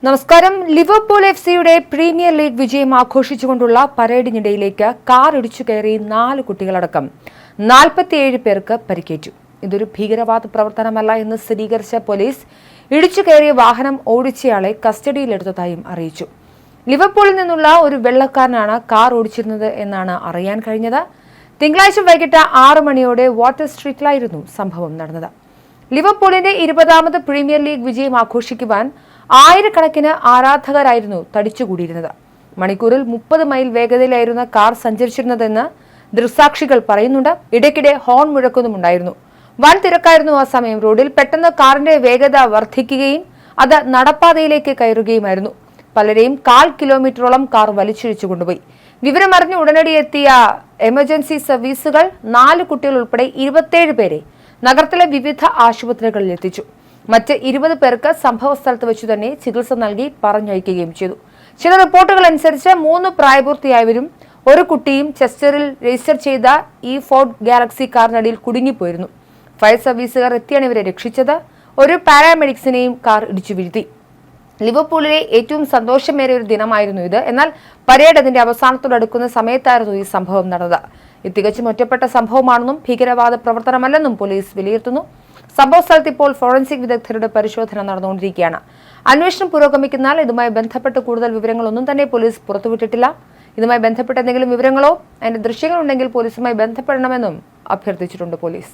നമസ്കാരം. Liverpool എഫ്സിയുടെ premier league വിജയം ആഘോഷിച്ചുകൊണ്ടുള്ള പരേഡിനിടയിലേക്ക് car ഇടിച്ചു കയറി 4 കുട്ടികളടക്കം 47 പേർക്ക് പരിക്കേറ്റു. ഇതൊരു ഭീകരവാദ പ്രവർത്തനമല്ല എന്ന് സ്ഥിരീകരിച്ച പോലീസ് ഇടിച്ചു കയറിയ വാഹനം ഓടിച്ചയാളെ കസ്റ്റഡിയിലെടുത്തതായും അറിയിച്ചു. ലിവർപൂളിൽ നിന്നുള്ള ഒരു വെള്ളക്കാരനാണ് കാർ ഓടിച്ചിരുന്നത് എന്നാണ് അറിയാൻ കഴിഞ്ഞത്. തിങ്കളാഴ്ച വൈകിട്ട് 6 മണിയോടെ വാട്ടർ സ്ട്രീറ്റിലായിരുന്നു സംഭവം നടന്നത്. ലിവർപൂളിന്റെ 20ാമത് പ്രീമിയർ ലീഗ് വിജയം ആഘോഷിക്കുവാൻ ആയിരക്കണക്കിന് ആരാധകരായിരുന്നു തടിച്ചുകൂടിയിരുന്നത്. മണിക്കൂറിൽ 30 മൈൽ വേഗതയിലായിരുന്ന കാർ സഞ്ചരിച്ചിരുന്നതെന്ന് ദൃക്സാക്ഷികൾ പറയുന്നുണ്ട്. ഇടയ്ക്കിടെ ഹോൺ മുഴക്കുന്നുമുണ്ടായിരുന്നു. വൻ തിരക്കായിരുന്നു ആ സമയം. റോഡിൽ പെട്ടെന്ന് കാറിന്റെ വേഗത വർദ്ധിക്കുകയും അത് നടപ്പാതയിലേക്ക് കയറുകയുമായിരുന്നു. പലരെയും 1/4 കിലോമീറ്ററോളം കാർ വലിച്ചിഴിച്ചു കൊണ്ടുപോയി. വിവരമറിഞ്ഞ് ഉടനടി എത്തിയ എമർജൻസി സർവീസുകൾ 4 കുട്ടികൾ ഉൾപ്പെടെ 27 പേരെ നഗരത്തിലെ വിവിധ ആശുപത്രികളിൽ എത്തിച്ചു. മറ്റ് 20 പേർക്ക് സംഭവ സ്ഥലത്ത് വെച്ചു തന്നെ ചികിത്സ നൽകി പറഞ്ഞയക്കുകയും ചെയ്തു. ചില റിപ്പോർട്ടുകൾ അനുസരിച്ച് 3 പ്രായപൂർത്തിയായവരും ഒരു കുട്ടിയും ചെസ്റ്ററിൽ രജിസ്റ്റർ ചെയ്ത ഫോർഡ് ഗാലക്സി കാറിനടിയിൽ കുടുങ്ങിപ്പോയിരുന്നു. ഫയർ സർവീസുകാർ എത്തിയാണ് ഇവരെ രക്ഷിച്ചത്. ഒരു പാരാമെഡിക്സിനെയും കാർ ഇടിച്ചു വീഴ്ത്തി. ലിവർപൂളിലെ ഏറ്റവും സന്തോഷമേറിയ ഒരു ദിനമായിരുന്നു ഇത്. എന്നാൽ പരേഡ് അതിന്റെ അവസാനത്തോടടുക്കുന്ന സമയത്തായിരുന്നു ഈ സംഭവം നടന്നത്. ഇത് തികച്ചും ഒറ്റപ്പെട്ട സംഭവമാണെന്നും ഭീകരവാദ പ്രവർത്തനമല്ലെന്നും പോലീസ് വിലയിരുത്തുന്നു. സംഭവ സ്ഥലത്ത് ഇപ്പോൾ ഫോറൻസിക് വിദഗ്ധരുടെ പരിശോധന നടന്നുകൊണ്ടിരിക്കുകയാണ്. അന്വേഷണം പുരോഗമിക്കുന്നാൽ ഇതുമായി ബന്ധപ്പെട്ട് കൂടുതൽ വിവരങ്ങളൊന്നും തന്നെ പോലീസ് പുറത്തുവിട്ടിട്ടില്ല. ഇതുമായി ബന്ധപ്പെട്ട എന്തെങ്കിലും വിവരങ്ങളോ അതിന്റെ ദൃശ്യങ്ങളുണ്ടെങ്കിൽ പോലീസുമായി ബന്ധപ്പെടണമെന്നും അഭ്യർത്ഥിച്ചിട്ടുണ്ട് പോലീസ്.